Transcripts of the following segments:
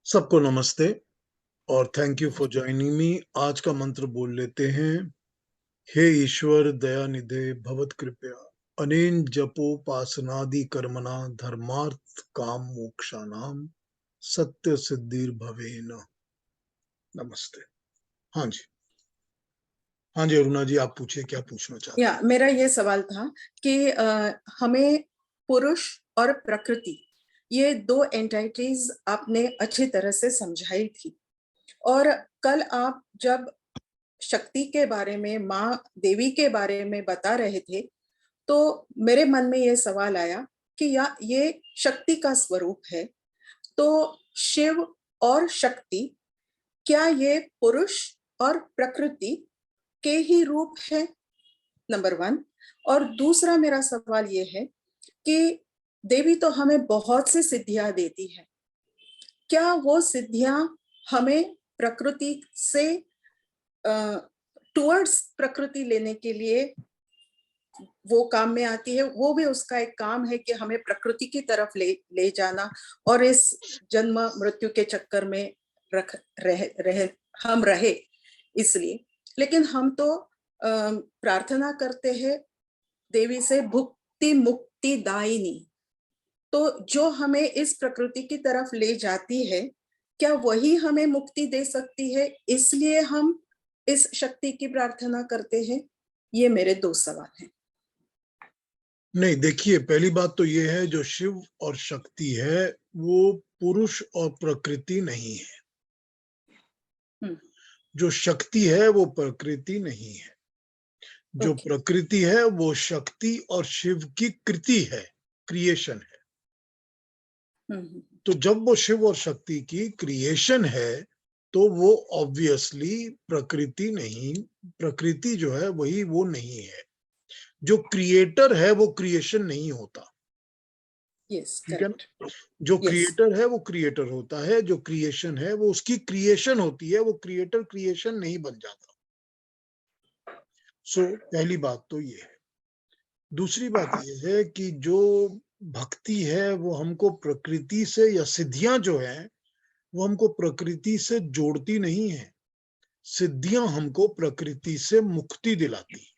सबको नमस्ते और thank you for joining me. आज का मंत्र बोल लेते हैं। हे ईश्वर दयानिधे भवत कृपया अनेन जपोपासनादि कर्मणा धर्मार्थ काम मोक्षाणाम सत्य सिद्धिर भवेन। नमस्ते। हाँ जी, हाँ जी, अरुणा जी, आप पूछिए, क्या पूछना चाहते हैं? मेरा ये सवाल था कि हमें पुरुष और प्रकृति, ये दो एंटिटीज आपने अच्छी तरह से समझाई थी। और कल आप जब शक्ति के बारे में, माँ देवी के बारे में बता रहे थे, तो मेरे मन में ये सवाल आया कि ये शक्ति का स्वरूप है, तो शिव और शक्ति, क्या ये पुरुष और प्रकृति के ही रूप है? नंबर 1। और दूसरा मेरा सवाल ये है कि देवी तो हमें बहुत सी सिद्धियां देती है, क्या वो सिद्धियां हमें प्रकृति से टुवर्ड्स प्रकृति लेने के लिए वो काम में आती है? वो भी उसका एक काम है कि हमें प्रकृति की तरफ ले जाना और इस जन्म मृत्यु के चक्कर में हम रहे इसलिए। लेकिन हम तो प्रार्थना करते हैं देवी से, भुक्ति मुक्ति दायिनी। तो जो हमें इस प्रकृति की तरफ ले जाती है, क्या वही हमें मुक्ति दे सकती है? इसलिए हम इस शक्ति की प्रार्थना करते हैं। ये मेरे 2 सवाल हैं। नहीं, देखिए, पहली बात तो ये है, जो शिव और शक्ति है वो पुरुष और प्रकृति नहीं है। जो शक्ति है वो प्रकृति नहीं है। जो प्रकृति है वो शक्ति और शिव की कृति है, क्रिएशन है। तो जब वो शिव और शक्ति की क्रिएशन है तो वो ऑब्वियसली प्रकृति नहीं, प्रकृति जो है वही वो नहीं है। जो क्रिएटर है वो क्रिएशन नहीं होता। ठीक है ना? जो क्रिएटर है वो क्रिएटर होता है, जो क्रिएशन है वो उसकी क्रिएशन होती है, वो क्रिएटर क्रिएशन नहीं बन जाता। सो पहली बात तो ये है। दूसरी बात ये है कि जो भक्ति है वो हमको प्रकृति से, या सिद्धियां जो है वो हमको प्रकृति से जोड़ती नहीं है। सिद्धियां हमको प्रकृति से मुक्ति दिलाती है।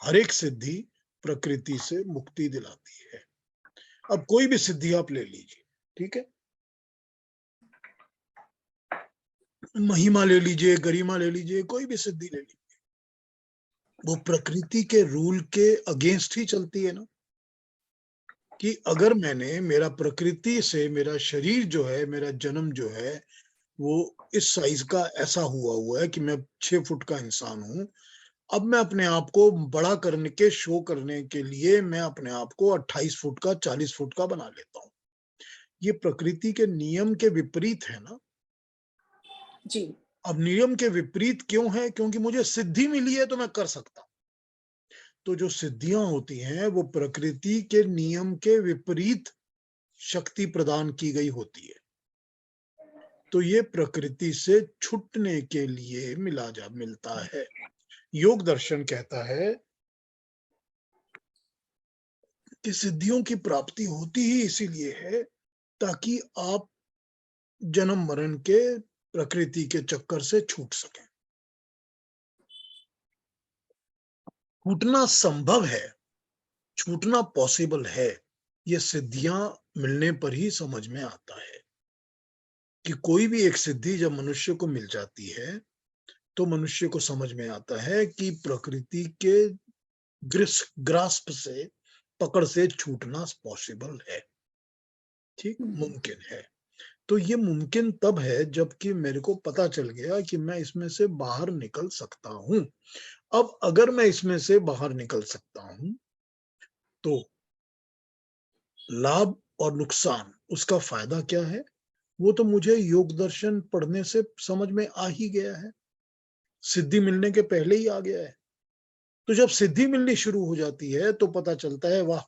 हर एक सिद्धि प्रकृति से मुक्ति दिलाती है। अब कोई भी सिद्धि आप ले लीजिए, ठीक है, महिमा ले लीजिए, गरिमा ले लीजिए, कोई भी सिद्धि ले लीजिए, वो प्रकृति के रूल के अगेंस्ट ही चलती है ना। कि अगर मैंने, मेरा प्रकृति से मेरा शरीर जो है, मेरा जन्म जो है वो इस साइज का ऐसा हुआ है कि मैं 6 फुट का इंसान हूं। अब मैं अपने आप को बड़ा करने के, शो करने के लिए मैं अपने आप को 28 फुट का, 40 फुट का बना लेता हूं। ये प्रकृति के नियम के विपरीत है ना जी। अब नियम के विपरीत क्यों है? क्योंकि मुझे सिद्धि मिली है तो मैं कर सकता हूं। तो जो सिद्धियां होती हैं वो प्रकृति के नियम के विपरीत शक्ति प्रदान की गई होती है। तो ये प्रकृति से छूटने के लिए मिलता है। योग दर्शन कहता है कि सिद्धियों की प्राप्ति होती ही इसीलिए है ताकि आप जन्म मरण के, प्रकृति के चक्कर से छूट सकें। छूटना संभव है, छूटना पॉसिबल है। ये सिद्धियां मिलने पर ही समझ में आता है कि कोई भी एक सिद्धि जब मनुष्य को मिल जाती है तो मनुष्य को समझ में आता है कि प्रकृति के ग्रास्प से, पकड़ से छूटना पॉसिबल है। ठीक, मुमकिन है। तो ये मुमकिन तब है जबकि मेरे को पता चल गया कि मैं इसमें से बाहर निकल सकता हूं। अब अगर मैं इसमें से बाहर निकल सकता हूं तो लाभ और नुकसान, उसका फायदा क्या है, वो तो मुझे योग दर्शन पढ़ने से समझ में आ ही गया है। सिद्धि मिलने के पहले ही आ गया है। तो जब सिद्धि मिलनी शुरू हो जाती है तो पता चलता है, वाह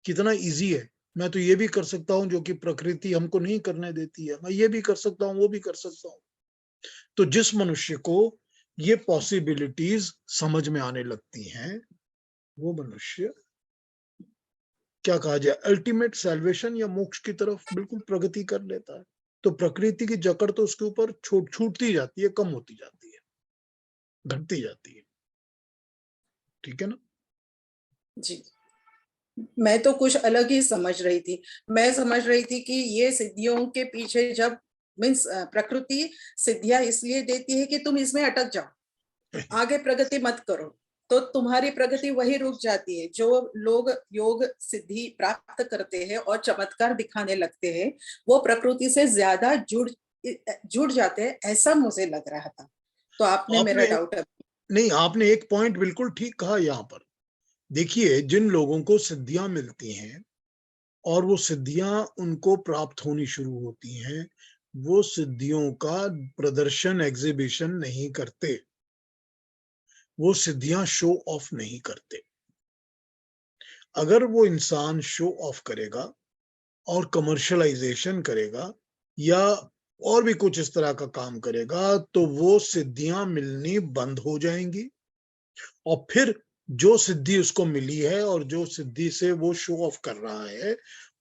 कितना इजी है। मैं तो ये भी कर सकता हूँ जो कि प्रकृति हमको नहीं करने देती है। मैं ये भी कर सकता हूँ, वो भी कर सकता हूँ। तो जिस मनुष्य को ये पॉसिबिलिटीज समझ में आने लगती हैं, वो मनुष्य क्या कहा जाए, अल्टीमेट सैल्वेशन या मोक्ष की तरफ बिल्कुल प्रगति कर लेता है। तो प्रकृति की जकड़ तो उसके ऊपर छूटती जाती है, कम होती जाती है, घटती जाती है। ठीक है ना? जी। मैं तो कुछ अलग ही समझ रही थी। मैं समझ रही थी कि ये सिद्धियों के पीछे जब मीन्स प्रकृति सिद्धियां इसलिए देती है कि तुम इसमें अटक जाओ, आगे प्रगति मत करो, तो तुम्हारी प्रगति वही रुक जाती है। जो लोग योग सिद्धि प्राप्त करते हैं और चमत्कार दिखाने लगते हैं, वो प्रकृति से ज्यादा जुड़ जाते हैं, ऐसा मुझे लग रहा था। तो आपने मेरा आपने डाउट नहीं, आपने एक पॉइंट बिल्कुल ठीक कहा यहाँ पर। देखिए, जिन लोगों को सिद्धियां मिलती हैं और वो सिद्धियां उनको प्राप्त होनी शुरू होती हैं, वो सिद्धियों का प्रदर्शन, एग्जीबिशन नहीं करते, वो सिद्धियां शो ऑफ नहीं करते। अगर वो इंसान शो ऑफ करेगा और कमर्शलाइजेशन करेगा या और भी कुछ इस तरह का काम करेगा, तो वो सिद्धियां मिलनी बंद हो जाएंगी। और फिर जो सिद्धि उसको मिली है और जो सिद्धि से वो शो ऑफ कर रहा है,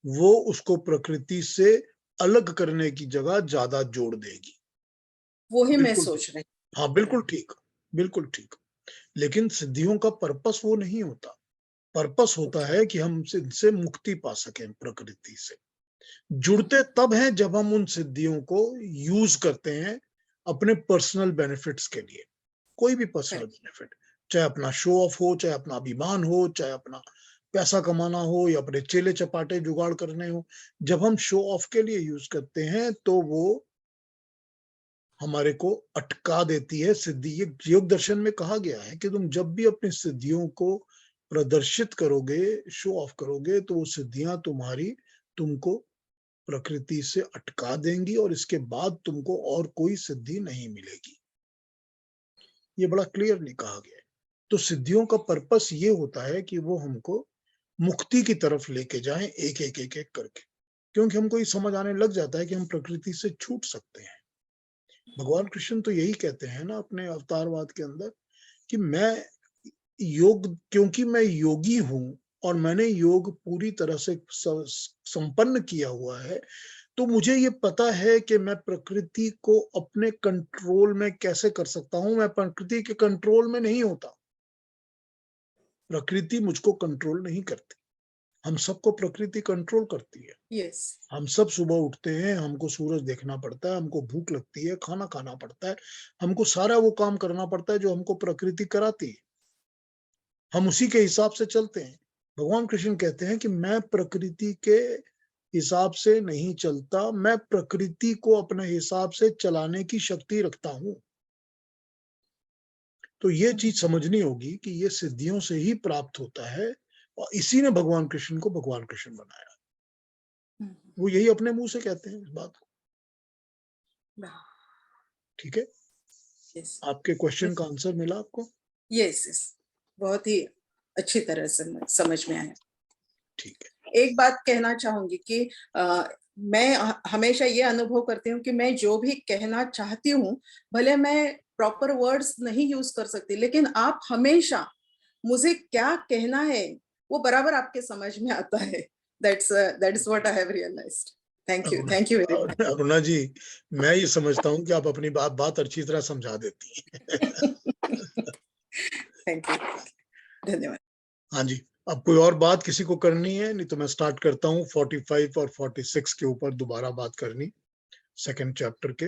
वो उसको प्रकृति से अलग करने की जगह ज्यादा जोड़ देगी। वो ही मैं बिल्कुल ठीक। सोच रही हाँ, बिल्कुल ठीक, बिल्कुल ठीक। लेकिन सिद्धियों का पर्पस वो नहीं होता। पर्पस होता है कि हम इनसे मुक्ति पा सकें, प्रकृति से जुड़ते तब हैं जब हम उन सिद्धियों को यूज करते हैं अपने पर्सनल बेनिफिट्स के लिए। कोई भी पर्सनल करेक्ट। बेनिफिट, चाहे अपना शो ऑफ हो, चाहे अपना अभिमान हो, चाहे अपना पैसा कमाना हो या अपने चेले चपाटे जुगाड़ करने हो। जब हम शो ऑफ के लिए यूज करते हैं तो वो हमारे को अटका देती है सिद्धि। ये योग दर्शन में कहा गया है कि तुम जब भी अपनी सिद्धियों को प्रदर्शित करोगे, शो ऑफ करोगे, तो वो सिद्धियां तुमको प्रकृति से अटका देंगी और इसके बाद तुमको और कोई सिद्धि नहीं मिलेगी। ये बड़ा क्लियरली कहा गया है। तो सिद्धियों का पर्पस ये होता है कि वो हमको मुक्ति की तरफ लेके जाएं, एक एक एक एक करके। क्योंकि हमको ये समझ आने लग जाता है कि हम प्रकृति से छूट सकते हैं। भगवान कृष्ण तो यही कहते हैं ना अपने अवतारवाद के अंदर कि क्योंकि मैं योगी हूं और मैंने योग पूरी तरह से संपन्न किया हुआ है, तो मुझे ये पता है कि मैं प्रकृति को अपने कंट्रोल में कैसे कर सकता हूं। मैं प्रकृति के कंट्रोल में नहीं होता, प्रकृति मुझको कंट्रोल नहीं करती। हम सबको प्रकृति कंट्रोल करती है। यस। हम सब सुबह उठते हैं, हमको सूरज देखना पड़ता है, हमको भूख लगती है, खाना खाना पड़ता है, हमको सारा वो काम करना पड़ता है जो हमको प्रकृति कराती है। हम उसी के हिसाब से चलते हैं। भगवान कृष्ण कहते हैं कि मैं प्रकृति के हिसाब से नहीं चलता, मैं प्रकृति को अपने हिसाब से चलाने की शक्ति रखता हूं। तो ये चीज समझनी होगी कि ये सिद्धियों से ही प्राप्त होता है और इसी ने भगवान कृष्ण को भगवान कृष्ण बनाया। वो यही अपने मुंह से कहते हैं इस बात को। ठीक है? यस। आपके क्वेश्चन का आंसर मिला आपको? यस यस, बहुत ही अच्छी तरह से समझ में आया। ठीक है। एक बात कहना चाहूंगी कि मैं हमेशा ये अनुभव करती हूँ कि मैं जो भी कहना चाहती हूँ, भले मैं प्रॉपर वर्ड्स नहीं यूज कर सकती, लेकिन आप हमेशा मुझे क्या कहना है वो बराबर आपके समझ में आता है। That's what I have realised. Aruna thank you very Aruna ji, मैं ये समझता हूँ कि आप अपनी बात अच्छी तरह समझा देती हैं। मच। थैंक यू, धन्यवाद। हाँ जी। अब कोई और बात किसी को करनी है? नहीं तो मैं स्टार्ट करता हूँ 45 और 46 के ऊपर दोबारा बात करनी, सेकंड चैप्टर के।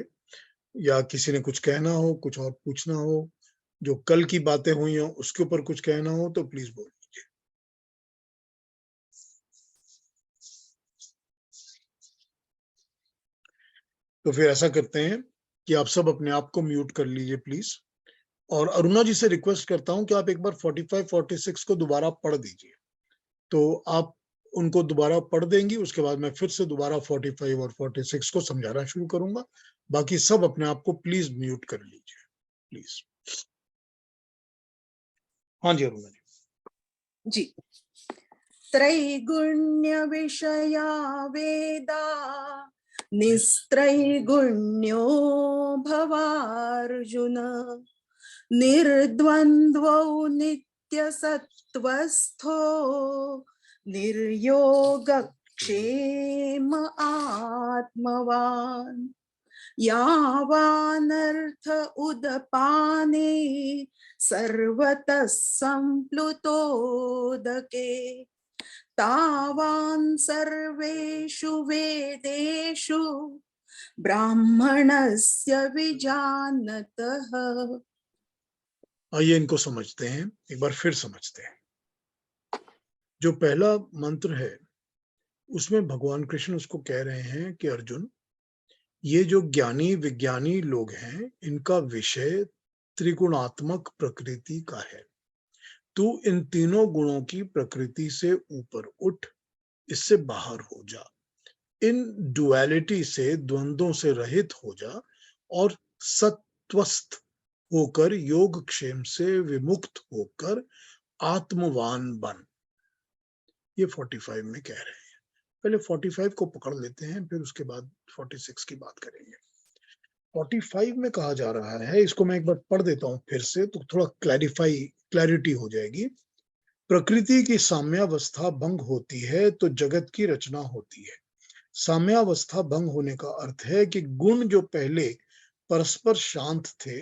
या किसी ने कुछ कहना हो, कुछ और पूछना हो, जो कल की बातें हुई हो उसके ऊपर कुछ कहना हो तो प्लीज बोल लीजिए। तो फिर ऐसा करते हैं कि आप सब अपने आप को म्यूट कर लीजिए प्लीज। और अरुणा जी से रिक्वेस्ट करता हूं कि आप एक बार 45 46 को दोबारा पढ़ दीजिए। तो आप उनको दोबारा पढ़ देंगी, उसके बाद मैं फिर से दोबारा 45 और 46 को समझाना शुरू करूंगा। बाकी सब अपने आप को प्लीज म्यूट कर लीजिए, प्लीज। हाँ जी अरुणा जी। जी। त्रैगुण्य विषया वेदा निस्त्रैगुण्यो भवार्जुन निर्द्वन्द्वो नित्यसत्त्वस्थो निर्योगक्षेम आत्मवान् यावानर्थ उदपाने सर्वतः संप्लुतोदके तावान् सर्वेषु वेदेषु ब्राह्मणस्य विजानतः। आइए इनको समझते हैं, एक बार फिर समझते हैं। जो पहला मंत्र है उसमें भगवान कृष्ण उसको कह रहे हैं कि अर्जुन, ये जो ज्ञानी विज्ञानी लोग हैं इनका विषय त्रिगुणात्मक प्रकृति का है। तू इन तीनों गुणों की प्रकृति से ऊपर उठ, इससे बाहर हो जा, इन डुअलिटी से, द्वंद्वों से रहित हो जा और सत्वस्थ होकर, योग क्षेम से विमुक्त होकर आत्मवान बन। ये 45 में कह रहे हैं। पहले 45 को पकड़ लेते हैं, फिर उसके बाद 46 की बात करेंगे। 45 में कहा जा रहा है, इसको मैं एक बार पढ़ देता हूं फिर से, तो थोड़ा क्लैरिटी हो जाएगी। प्रकृति की साम्यावस्था भंग होती है तो जगत की रचना होती है। साम्यावस्था भंग होने का अर्थ है कि गुण जो पहले परस्पर शांत थे,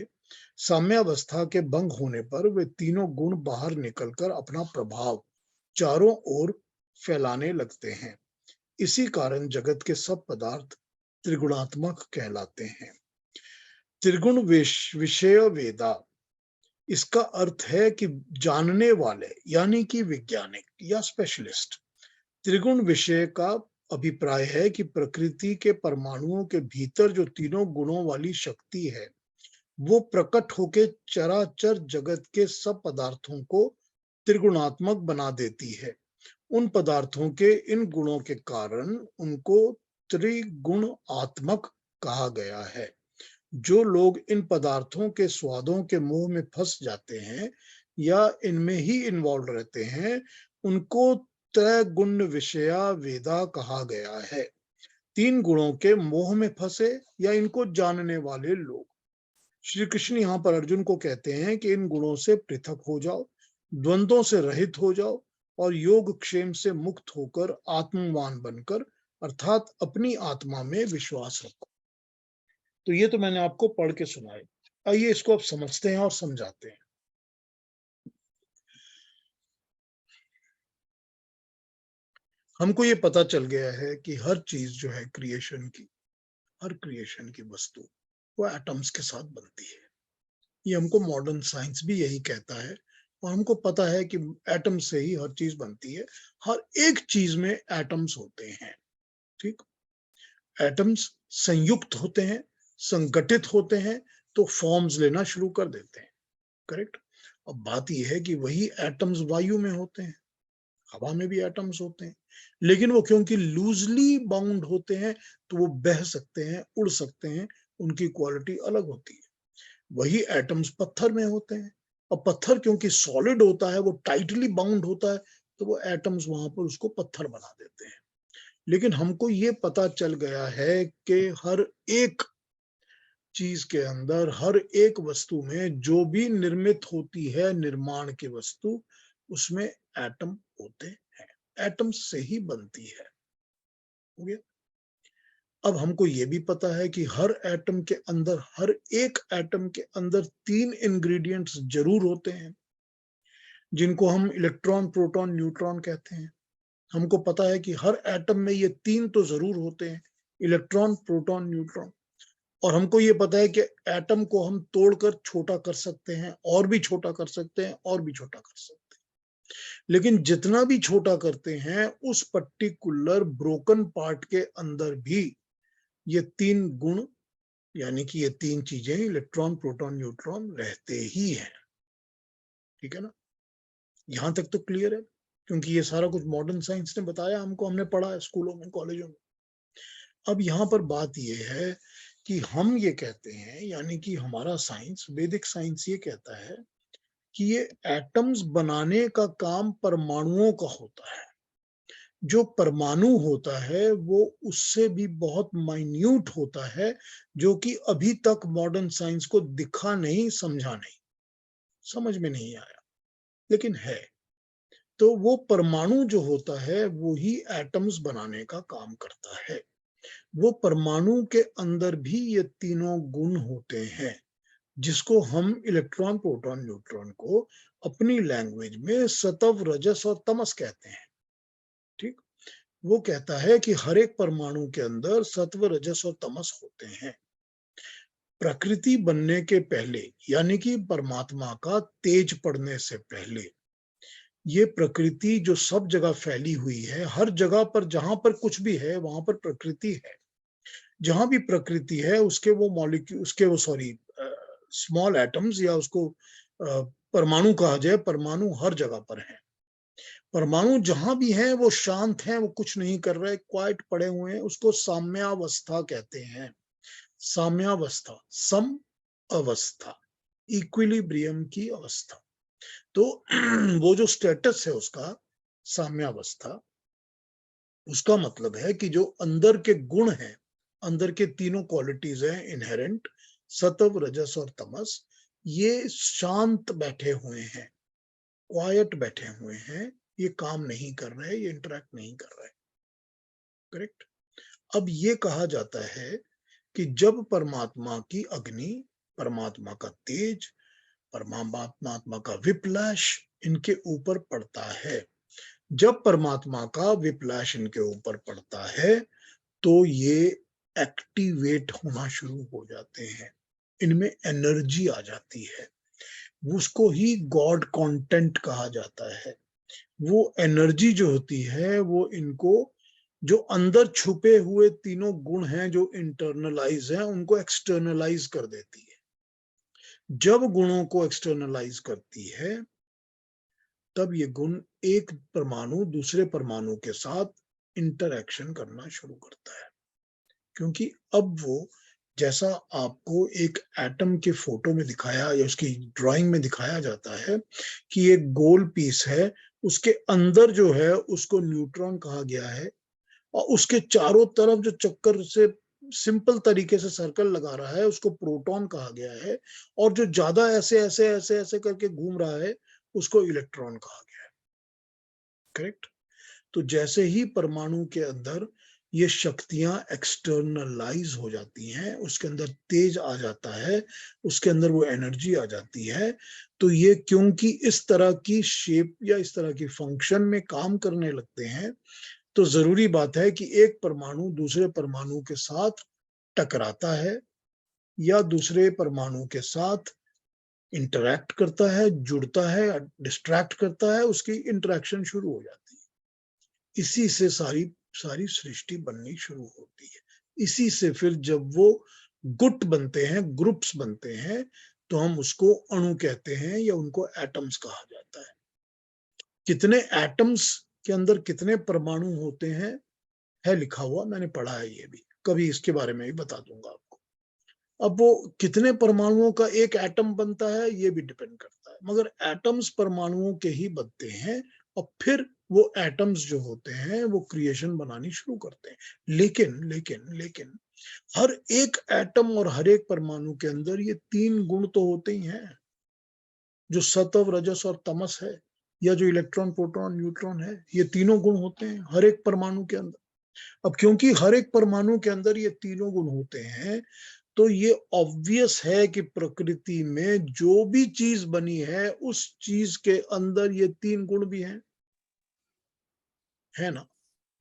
साम्यावस्था के भंग होने पर वे तीनों गुण बाहर निकलकर अपना प्रभाव चारों ओर फैलाने लगते हैं। इसी कारण जगत के सब पदार्थ त्रिगुणात्मक कहलाते हैं। त्रिगुण विषय वेदा, इसका अर्थ है कि जानने वाले यानी कि वैज्ञानिक या स्पेशलिस्ट। त्रिगुण विषय का अभिप्राय है कि प्रकृति के परमाणुओं के भीतर जो तीनों गुणों वाली शक्ति है वो प्रकट होकर चराचर जगत के सब पदार्थों को त्रिगुणात्मक बना देती है। उन पदार्थों के इन गुणों के कारण उनको त्रिगुणात्मक कहा गया है। जो लोग इन पदार्थों के स्वादों के मोह में फंस जाते हैं या इनमें ही इन्वॉल्व रहते हैं, उनको त्रैगुण विषया वेदा कहा गया है। तीन गुणों के मोह में फंसे या इनको जानने वाले लोग। श्री कृष्ण यहाँ पर अर्जुन को कहते हैं कि इन गुणों से पृथक हो जाओ, द्वंद्वों से रहित हो जाओ और योग क्षेम से मुक्त होकर आत्मवान बनकर, अर्थात अपनी आत्मा में विश्वास रखो। तो ये तो मैंने आपको पढ़ के सुनाए। आइए इसको अब समझते हैं और समझाते हैं। हमको ये पता चल गया है कि हर चीज जो है क्रिएशन की, हर क्रिएशन की वस्तु वो एटम्स के साथ बनती है। ये हमको मॉडर्न साइंस भी यही कहता है और हमको पता है कि एटम से ही हर चीज बनती है। हर एक चीज में एटम्स होते हैं, ठीक। एटम्स संयुक्त होते हैं, संगठित होते हैं तो फॉर्म्स लेना शुरू कर देते हैं, करेक्ट। अब बात यह है कि वही एटम्स वायु में होते हैं, हवा में भी एटम्स होते हैं, लेकिन वो क्योंकि लूजली बाउंड होते हैं तो वो बह सकते हैं, उड़ सकते हैं, उनकी क्वालिटी अलग होती है। वही एटम्स पत्थर में होते हैं, और पत्थर क्योंकि सॉलिड होता है, वो टाइटली बाउंड होता है, तो वो एटम्स वहां पर उसको पत्थर बना देते हैं। लेकिन हमको ये पता चल गया है कि हर एक चीज के अंदर, हर एक वस्तु में जो भी निर्मित होती है, निर्माण की वस्तु, उसमें एटम होते हैं, एटम से ही बनती है। हो गया। अब हमको ये भी पता है कि हर एटम के अंदर, हर एक एटम के अंदर 3 इंग्रेडिएंट्स जरूर होते हैं, जिनको हम इलेक्ट्रॉन, प्रोटॉन, न्यूट्रॉन कहते हैं। हमको पता है कि हर एटम में ये 3 तो जरूर होते हैं, इलेक्ट्रॉन, प्रोटॉन, न्यूट्रॉन। और हमको ये पता है कि एटम को हम तोड़कर छोटा कर सकते हैं, और भी छोटा कर सकते हैं, और भी छोटा कर सकते हैं। लेकिन जितना भी छोटा करते हैं, उस पर्टिकुलर ब्रोकन पार्ट के अंदर भी ये 3 गुण, यानी कि ये 3 चीजें, इलेक्ट्रॉन, प्रोटॉन, न्यूट्रॉन, रहते ही हैं। ठीक है ना। यहां तक तो क्लियर है, क्योंकि ये सारा कुछ मॉडर्न साइंस ने बताया हमको, हमने पढ़ा है स्कूलों में, कॉलेजों में। अब यहाँ पर बात ये है कि हम ये कहते हैं, यानी कि हमारा साइंस, वैदिक साइंस ये कहता है कि ये एटम्स बनाने का काम परमाणुओं का होता है। जो परमाणु होता है वो उससे भी बहुत माइन्यूट होता है, जो कि अभी तक मॉडर्न साइंस को दिखा नहीं, समझा नहीं, समझ में नहीं आया, लेकिन है। तो वो परमाणु जो होता है वो ही एटम्स बनाने का काम करता है। वो परमाणु के अंदर भी ये तीनों गुण होते हैं, जिसको हम इलेक्ट्रॉन, प्रोटॉन, न्यूट्रॉन को अपनी लैंग्वेज में सत्व, रजस और तमस कहते हैं। ठीक? वो कहता है कि हर एक परमाणु के अंदर सत्व, रजस और तमस होते हैं। प्रकृति बनने के पहले, यानी कि परमात्मा का तेज पड़ने से पहले, ये प्रकृति जो सब जगह फैली हुई है, हर जगह पर जहां पर कुछ भी है वहां पर प्रकृति है। जहां भी प्रकृति है उसके वो मॉलिक्यूल, उसके वो सॉरी स्मॉल एटम्स, या उसको परमाणु कहा जाए, परमाणु हर जगह पर है। परमाणु जहां भी है वो शांत है, वो कुछ नहीं कर रहे, क्वाइट पड़े हुए हैं, उसको साम्यावस्था कहते हैं। साम्यावस्था, सम अवस्था, इक्विलिब्रियम की अवस्था। तो वो जो स्टेटस है उसका, साम्यावस्था, उसका मतलब है कि जो अंदर के गुण हैं, अंदर के तीनों क्वालिटीज हैं इनहेरेंट, सत्व, रजस और तमस, ये शांत बैठे हुए हैं, क्वाइट बैठे हुए हैं, ये काम नहीं कर रहे, ये इंटरेक्ट नहीं कर रहे। करेक्ट? अब ये कहा जाता है कि जब परमात्मा की अग्नि, परमात्मा का तेज, परमात्मा का विप्लैश इनके ऊपर पड़ता है, जब परमात्मा का विप्लैश इनके ऊपर पड़ता है तो ये एक्टिवेट होना शुरू हो जाते हैं, इनमें एनर्जी आ जाती है। उसको ही गॉड कंटेंट कहा जाता है। वो एनर्जी जो होती है वो इनको, जो अंदर छुपे हुए तीनों गुण हैं जो इंटरनलाइज हैं, उनको एक्सटर्नलाइज कर देती है। जब गुणों को एक्सटर्नलाइज करती है तब ये गुण एक परमाणु दूसरे परमाणु के साथ इंटरैक्शन करना शुरू करता है। क्योंकि अब वो, जैसा आपको एक एटम के फोटो में दिखाया या उसकी ड्राइंग में दिखाया जाता है कि एक गोल पीस है, उसके अंदर जो है उसको न्यूट्रॉन कहा गया है, और उसके चारों तरफ जो चक्कर से सिंपल तरीके से सर्कल लगा रहा है उसको प्रोटॉन कहा गया है, और जो ज्यादा ऐसे ऐसे ऐसे ऐसे करके घूम रहा है उसको इलेक्ट्रॉन कहा गया है। करेक्ट? तो जैसे ही परमाणु के अंदर ये शक्तियां एक्सटर्नलाइज हो जाती हैं, उसके अंदर तेज आ जाता है, उसके अंदर वो एनर्जी आ जाती है, तो ये क्योंकि इस तरह की शेप या इस तरह की फंक्शन में काम करने लगते हैं, तो जरूरी बात है कि एक परमाणु दूसरे परमाणु के साथ टकराता है या दूसरे परमाणु के साथ इंटरैक्ट करता है, जुड़ता है, डिस्ट्रैक्ट करता है, उसकी इंटरेक्शन शुरू हो जाती है। इसी से सारी सारी सृष्टि बननी शुरू होती है। इसी से फिर जब वो गुट बनते हैं, ग्रुप्स बनते हैं, तो हम उसको अणु कहते हैं या उनको एटम्स कहा जाता है। कितने एटम्स के अंदर कितने परमाणु होते हैं है लिखा हुआ, मैंने पढ़ा है, ये भी कभी इसके बारे में भी बता दूंगा आपको। अब वो कितने परमाणुओं का एक एटम बनता है ये भी डिपेंड करता है, मगर एटम्स परमाणुओं के ही बनते हैं, और फिर वो एटम्स जो होते हैं वो क्रिएशन बनानी शुरू करते हैं। लेकिन लेकिन लेकिन हर एक एटम और हर एक परमाणु के अंदर ये तीन गुण तो होते ही हैं, जो सत्व, रजस और तमस है, या जो इलेक्ट्रॉन, प्रोटॉन, न्यूट्रॉन है, ये तीनों गुण होते हैं हर एक परमाणु के अंदर। अब क्योंकि हर एक परमाणु के अंदर ये तीनों गुण होते हैं, तो ये ऑब्वियस है कि प्रकृति में जो भी चीज बनी है उस चीज के अंदर ये तीन गुण भी हैं, है ना?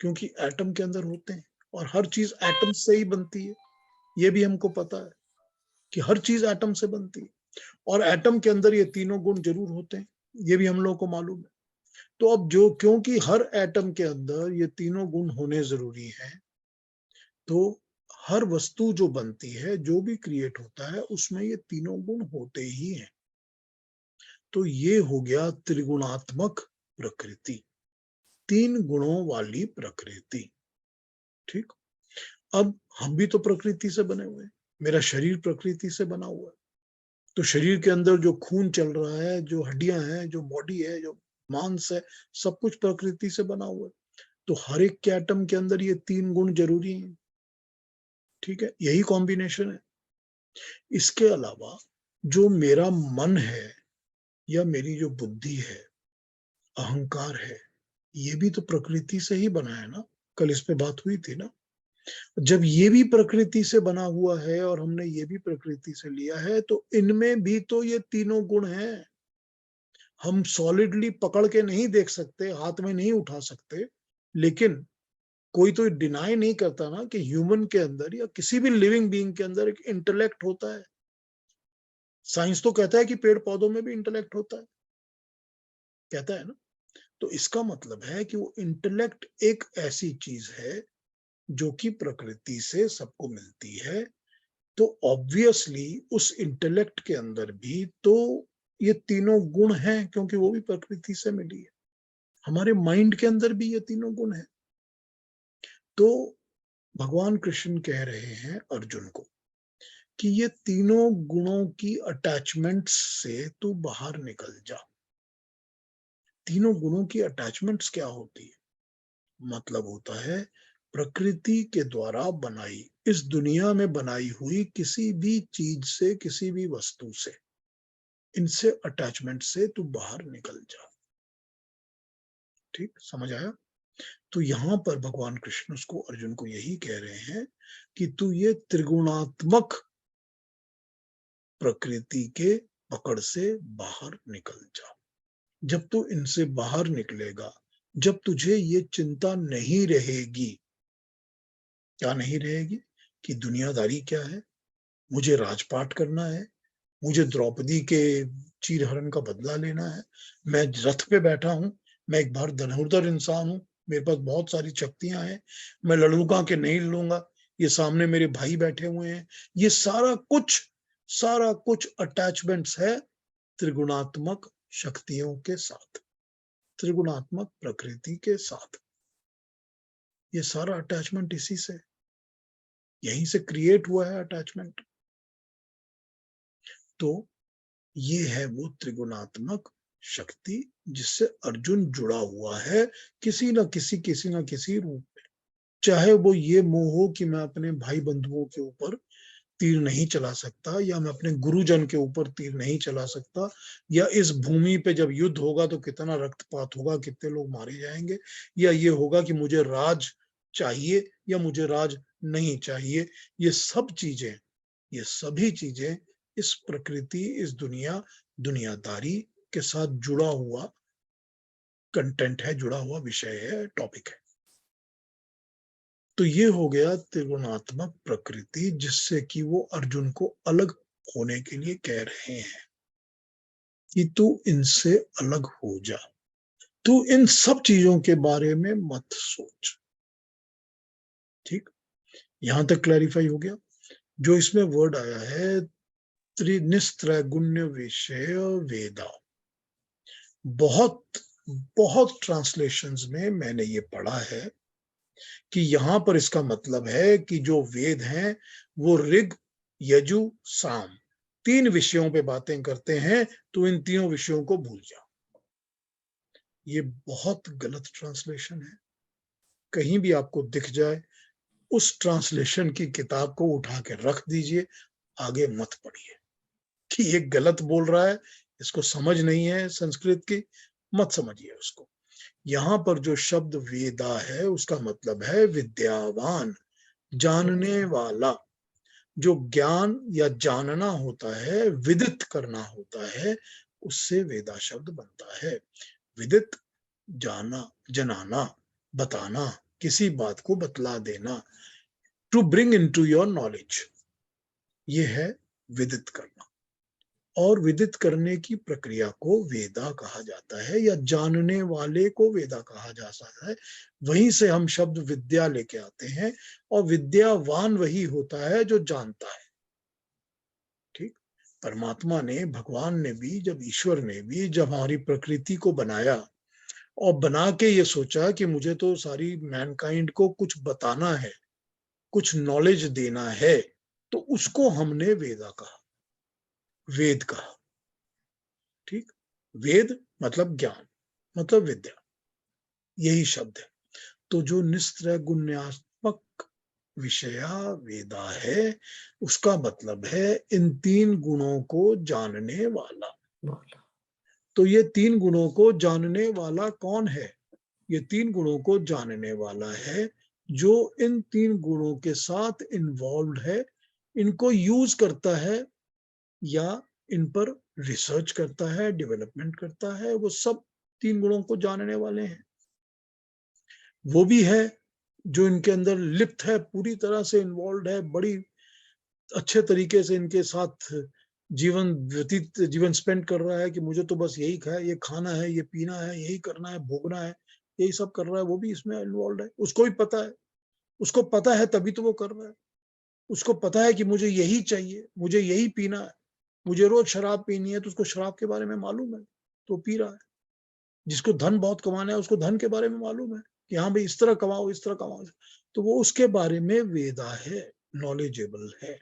क्योंकि एटम के अंदर होते हैं, और हर चीज एटम से ही बनती है। ये भी हमको पता है कि हर चीज एटम से बनती है, और एटम के अंदर ये तीनों गुण जरूर होते हैं, ये भी हम लोगों को मालूम है। तो अब जो, क्योंकि हर एटम के अंदर ये तीनों गुण होने जरूरी हैं, तो हर वस्तु जो बनती है, जो भी क्रिएट होता है, उसमें ये तीनों गुण होते ही हैं। तो ये हो गया त्रिगुणात्मक प्रकृति, तीन गुणों वाली प्रकृति। ठीक? अब हम भी तो प्रकृति से बने हुए हैं, मेरा शरीर प्रकृति से बना हुआ है, तो शरीर के अंदर जो खून चल रहा है, जो हड्डियां हैं, जो बॉडी है, जो मांस है, सब कुछ प्रकृति से बना हुआ है। तो हर एक के एटम के अंदर ये तीन गुण जरूरी हैं। ठीक है? यही कॉम्बिनेशन है। इसके अलावा जो मेरा मन है या मेरी जो बुद्धि है, अहंकार है, ये भी तो प्रकृति से ही बना है ना। कल इस पे बात हुई थी ना। जब ये भी प्रकृति से बना हुआ है और हमने ये भी प्रकृति से लिया है, तो इनमें भी तो ये तीनों गुण हैं। हम सॉलिडली पकड़ के नहीं देख सकते, हाथ में नहीं उठा सकते, लेकिन कोई तो डिनाई नहीं करता ना कि ह्यूमन के अंदर या किसी भी लिविंग बीइंग के अंदर एक इंटेलेक्ट होता है। साइंस तो कहता है कि पेड़ पौधों में भी इंटेलेक्ट होता है, कहता है ना। तो इसका मतलब है कि वो इंटेलेक्ट एक ऐसी चीज है जो कि प्रकृति से सबको मिलती है। तो ऑब्वियसली उस इंटेलेक्ट के अंदर भी तो ये तीनों गुण हैं, क्योंकि वो भी प्रकृति से मिली है। हमारे माइंड के अंदर भी ये तीनों गुण हैं। तो भगवान कृष्ण कह रहे हैं अर्जुन को कि ये तीनों गुणों की अटैचमेंट्स से तू बाहर निकल जा। तीनों गुणों की अटैचमेंट्स क्या होती है? मतलब होता है प्रकृति के द्वारा बनाई, इस दुनिया में बनाई हुई किसी भी चीज से, किसी भी वस्तु से, इनसे अटैचमेंट से तू बाहर निकल जा। ठीक, समझ आया? तो यहां पर भगवान कृष्ण उसको, अर्जुन को यही कह रहे हैं कि तू ये त्रिगुणात्मक प्रकृति के पकड़ से बाहर निकल जा। जब तू इनसे बाहर निकलेगा, जब तुझे ये चिंता नहीं रहेगी, क्या नहीं रहेगी? कि दुनियादारी क्या है, मुझे राजपाट करना है, मुझे द्रौपदी के चीरहरण का बदला लेना है, मैं रथ पे बैठा हूं, मैं एक बार धनुर्धर इंसान हूं, मेरे पास बहुत सारी शक्तियां हैं, मैं लड़ूंगा कि नहीं लड़ूंगा, ये सामने मेरे भाई बैठे हुए हैं। ये सारा कुछ अटैचमेंट्स है त्रिगुणात्मक शक्तियों के साथ, त्रिगुणात्मक प्रकृति के साथ। ये सारा अटैचमेंट इसी से, यहीं से क्रिएट हुआ है अटैचमेंट। तो ये है वो त्रिगुणात्मक शक्ति जिससे अर्जुन जुड़ा हुआ है किसी न किसी रूप में। चाहे वो ये मोह हो कि मैं अपने भाई बंधुओं के ऊपर तीर नहीं चला सकता, या मैं अपने गुरुजन के ऊपर तीर नहीं चला सकता, या इस भूमि पे जब युद्ध होगा तो कितना रक्तपात होगा, कितने लोग मारे जाएंगे, या ये होगा कि मुझे राज चाहिए या मुझे राज नहीं चाहिए। ये सब चीजें, ये सभी चीजें इस प्रकृति, इस दुनियादारी के साथ जुड़ा हुआ कंटेंट है, जुड़ा हुआ विषय है, टॉपिक है। तो ये हो गया त्रिगुणात्मक प्रकृति, जिससे कि वो अर्जुन को अलग होने के लिए कह रहे हैं कि तू इनसे अलग हो जा, तू इन सब चीजों के बारे में मत सोच। ठीक, यहां तक क्लैरिफाई हो गया। जो इसमें वर्ड आया है त्रिनिस्त्रैगुण्य विषय वेदा, बहुत बहुत ट्रांसलेशंस में मैंने ये पढ़ा है कि यहां पर इसका मतलब है कि जो वेद हैं वो ऋग, यजु, साम, तीन विषयों पे बातें करते हैं, तो इन तीनों विषयों को भूल जाओ। ये बहुत गलत ट्रांसलेशन है। कहीं भी आपको दिख जाए, उस ट्रांसलेशन की किताब को उठा के रख दीजिए, आगे मत पढ़िए कि ये गलत बोल रहा है, इसको समझ नहीं है संस्कृत की, मत समझिए उसको। यहां पर जो शब्द वेदा है उसका मतलब है विद्यावान, जानने वाला। जो ज्ञान या जानना होता है, विदित करना होता है, उससे वेदा शब्द बनता है। विदित, जाना, जनाना, बताना, किसी बात को बतला देना, to bring into your knowledge, ये है विदित करना। और विदित करने की प्रक्रिया को वेदा कहा जाता है, या जानने वाले को वेदा कहा जाता है। वहीं से हम शब्द विद्या लेके आते हैं, और विद्यावान वही होता है जो जानता है। ठीक, परमात्मा ने, भगवान ने भी, जब ईश्वर ने भी जब हमारी प्रकृति को बनाया और बना के ये सोचा कि मुझे तो सारी मैनकाइंड को कुछ बताना है, कुछ नॉलेज देना है, तो उसको हमने वेदा कहा, वेद कहा। ठीक, वेद मतलब ज्ञान, मतलब विद्या, यही शब्द है। तो जो निस्त्रैगुण्यात्मक विषया वेदा है, उसका मतलब है इन तीन गुणों को जानने वाला। तो ये 3 गुणों को जानने वाला कौन है? ये 3 गुणों को जानने वाला है जो इन 3 गुणों के साथ इन्वॉल्व्ड है, इनको यूज करता है या इन पर रिसर्च करता है, डेवलपमेंट करता है, वो सब 3 गुणों को जानने वाले हैं। वो भी है जो इनके अंदर लिप्त है, पूरी तरह से इन्वॉल्व्ड है, बड़ी अच्छे तरीके से इनके साथ जीवन स्पेंड कर रहा है कि मुझे तो बस यही ये खाना है, ये पीना है, यही करना है, भोगना है, यही सब कर रहा है, वो भी इसमें इन्वॉल्व है। उसको भी पता है, उसको पता है तभी तो वो कर रहा है। उसको पता है कि मुझे यही चाहिए, मुझे यही पीना है, मुझे रोज शराब पीनी है, तो उसको शराब के बारे में मालूम है, तो पी रहा है। जिसको धन बहुत कमाना है, उसको धन के बारे में मालूम है कि हाँ भाई इस तरह कमाओ, इस तरह कमाओ, तो वो उसके बारे में वेदा है, नॉलेजेबल है।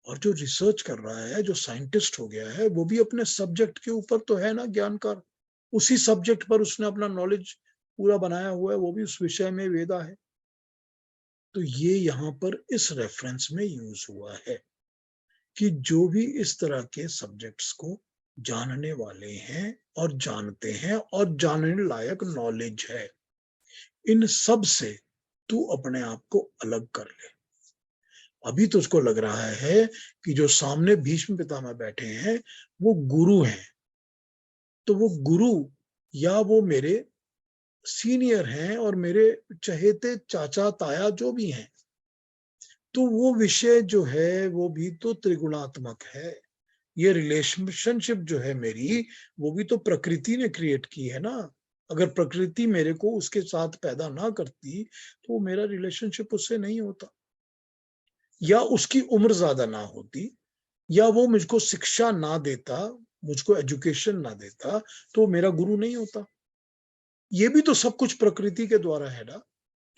और जो रिसर्च कर रहा है, जो साइंटिस्ट हो गया है, वो भी अपने सब्जेक्ट के ऊपर तो है ना ज्ञानकार, उसी सब्जेक्ट पर उसने अपना नॉलेज पूरा बनाया हुआ है, वो भी उस विषय में वेदा है। तो ये यहाँ पर इस रेफरेंस में यूज हुआ है कि जो भी इस तरह के सब्जेक्ट्स को जानने वाले हैं और जानते हैं और जानने लायक नॉलेज है, इन सब से तू अपने आप को अलग कर ले। अभी तो उसको लग रहा है कि जो सामने भीष्म पितामह बैठे हैं वो गुरु हैं, तो वो गुरु या वो मेरे सीनियर हैं और मेरे चहेते चाचा ताया जो भी हैं, तो वो विषय जो है वो भी तो त्रिगुणात्मक है। ये रिलेशनशिप जो है मेरी, वो भी तो प्रकृति ने क्रिएट की है ना। अगर प्रकृति मेरे को उसके साथ पैदा ना करती तो मेरा रिलेशनशिप उससे नहीं होता, या उसकी उम्र ज्यादा ना होती, या वो मुझको शिक्षा ना देता, मुझको एजुकेशन ना देता, तो मेरा गुरु नहीं होता। ये भी तो सब कुछ प्रकृति के द्वारा है ना।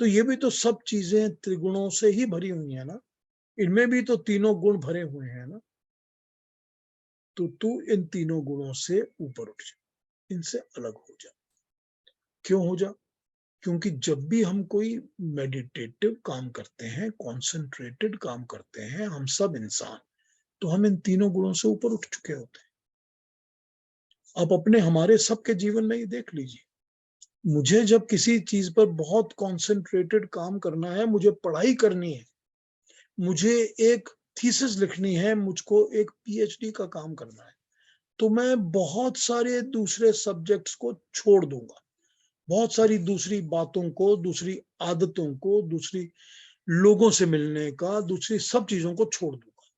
तो ये भी तो सब चीजें त्रिगुणों से ही भरी हुई है ना, इनमें भी तो तीनों गुण भरे हुए हैं ना। तो तू इन तीनों गुणों से ऊपर उठ जा, इनसे अलग हो जा। क्यों हो जा? क्योंकि जब भी हम कोई मेडिटेटिव काम करते हैं, कॉन्सेंट्रेटेड काम करते हैं, हम सब इंसान, तो हम इन तीनों गुणों से ऊपर उठ चुके होते हैं। आप अपने हमारे सबके जीवन में ही देख लीजिए। मुझे जब किसी चीज पर बहुत कॉन्सेंट्रेटेड काम करना है, मुझे पढ़ाई करनी है, मुझे एक थीसिस लिखनी है, मुझको एक पीएचडी का काम करना है, तो मैं बहुत सारे दूसरे सब्जेक्ट्स को छोड़ दूंगा, बहुत सारी दूसरी बातों को, दूसरी आदतों को, दूसरी लोगों से मिलने का, दूसरी सब चीजों को छोड़ दूंगा।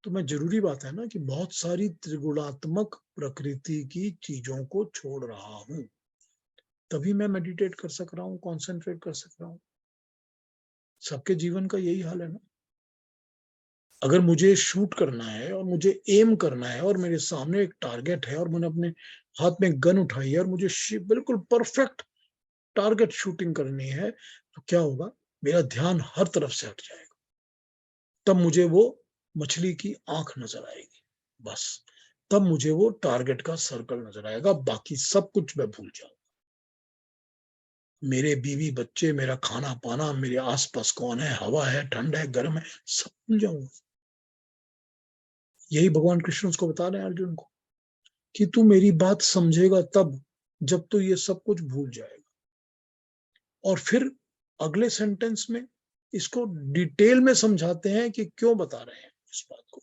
तो मैं जरूरी बात है ना कि बहुत सारी त्रिगुणात्मक प्रकृति की चीजों को छोड़ रहा हूं, तभी मैं मेडिटेट कर सक रहा हूँ, कॉन्सेंट्रेट कर सक रहा हूँ। सबके जीवन का यही हाल है ना। अगर मुझे शूट करना है और मुझे एम करना है और मेरे सामने एक टारगेट है और मैंने अपने हाथ में गन उठाई है और मुझे बिल्कुल परफेक्ट टारगेट शूटिंग करनी है, तो क्या होगा? मेरा ध्यान हर तरफ से हट जाएगा। तब मुझे वो मछली की आंख नजर आएगी, बस तब मुझे वो टारगेट का सर्कल नजर आएगा, बाकी सब कुछ मैं भूल जाऊंगा। मेरे बीवी बच्चे, मेरा खाना पाना, मेरे आसपास कौन है, हवा है, ठंड है, गर्म है, सब भूल जाऊंगा। यही भगवान कृष्ण उसको बता रहे हैं अर्जुन को कि तू मेरी बात समझेगा तब जब तू ये सब कुछ भूल जाएगा। और फिर अगले सेंटेंस में इसको डिटेल में समझाते हैं कि क्यों बता रहे हैं इस बात को।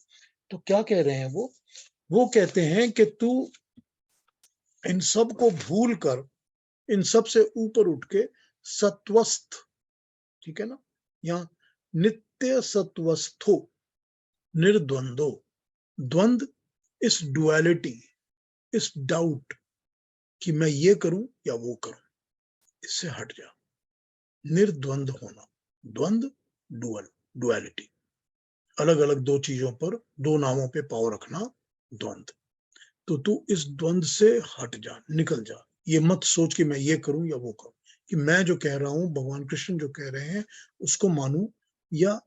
तो क्या कह रहे हैं वो कहते हैं कि तू इन सब को भूल कर, इन सब से ऊपर उठ के सत्वस्थ, ठीक है ना, या नित्य सत्वस्थो निर्द्वंदो, द्वंद इस डुअलिटी, इस डाउट कि मैं ये करूं या वो करूं, इससे हट जा। निर्द्वंद होना, द्वंद, डुअल, डुअलिटी, अलग अलग दो चीजों पर, दो नावों पे पाव रखना, द्वंद। तो तू इस द्वंद से हट जा, निकल जा। ये मत सोच कि मैं ये करूं या वो करूं, कि मैं जो कह रहा हूं, भगवान कृष्ण जो कह रहे हैं उसको मानूं या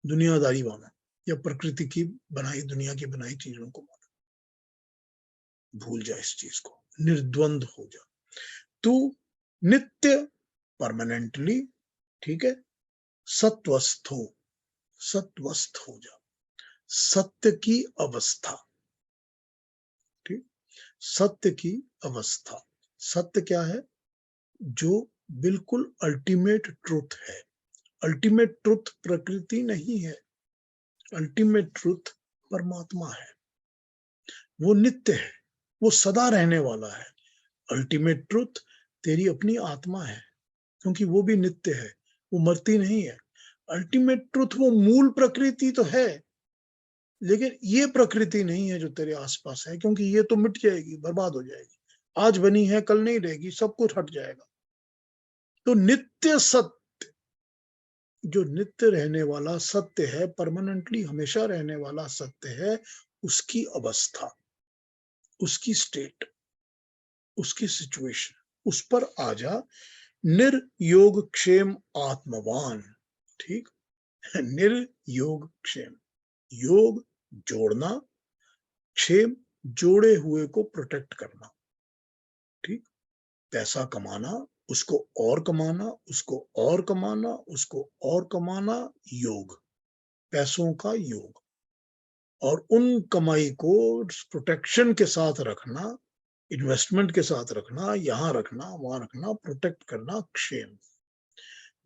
दुनियादारी मानूं, या प्रकृति की बनाई, दुनिया की बनाई चीजों को मानूं। भूल जा इस चीज को, निर्द्वंद हो जा तू, नित्य, परमानेंटली, ठीक है, सत्वस्थ हो, सत्वस्थ हो जा, सत्य की अवस्था, ठीक, सत्य की अवस्था। सत्य क्या है? जो बिल्कुल अल्टीमेट ट्रुथ है। अल्टीमेट ट्रुथ प्रकृति नहीं है, अल्टीमेट ट्रुथ परमात्मा है। वो नित्य है, वो सदा रहने वाला है। अल्टीमेट ट्रुथ तेरी अपनी आत्मा है, क्योंकि वो भी नित्य है, वो मरती नहीं है। अल्टीमेट ट्रुथ वो मूल प्रकृति तो है, लेकिन ये प्रकृति नहीं है जो तेरे आसपास है, क्योंकि ये तो मिट जाएगी, बर्बाद हो जाएगी। आज बनी है, कल नहीं रहेगी, सब कुछ हट जाएगा। तो नित्य सत्य, जो नित्य रहने वाला सत्य है, परमानेंटली हमेशा रहने वाला सत्य है, उसकी अवस्था, उसकी स्टेट, उसकी सिचुएशन, उस पर आ जा। निर्योग क्षेम आत्मवान। ठीक। निर्योग क्षेम, योग जोड़ना, क्षेम जोड़े हुए को प्रोटेक्ट करना। ठीक। पैसा कमाना, उसको और कमाना, उसको और कमाना, उसको और कमाना, योग, पैसों का योग। और उन कमाई को प्रोटेक्शन के साथ रखना, इन्वेस्टमेंट के साथ रखना, यहां रखना, वहां रखना, प्रोटेक्ट करना, क्षेम,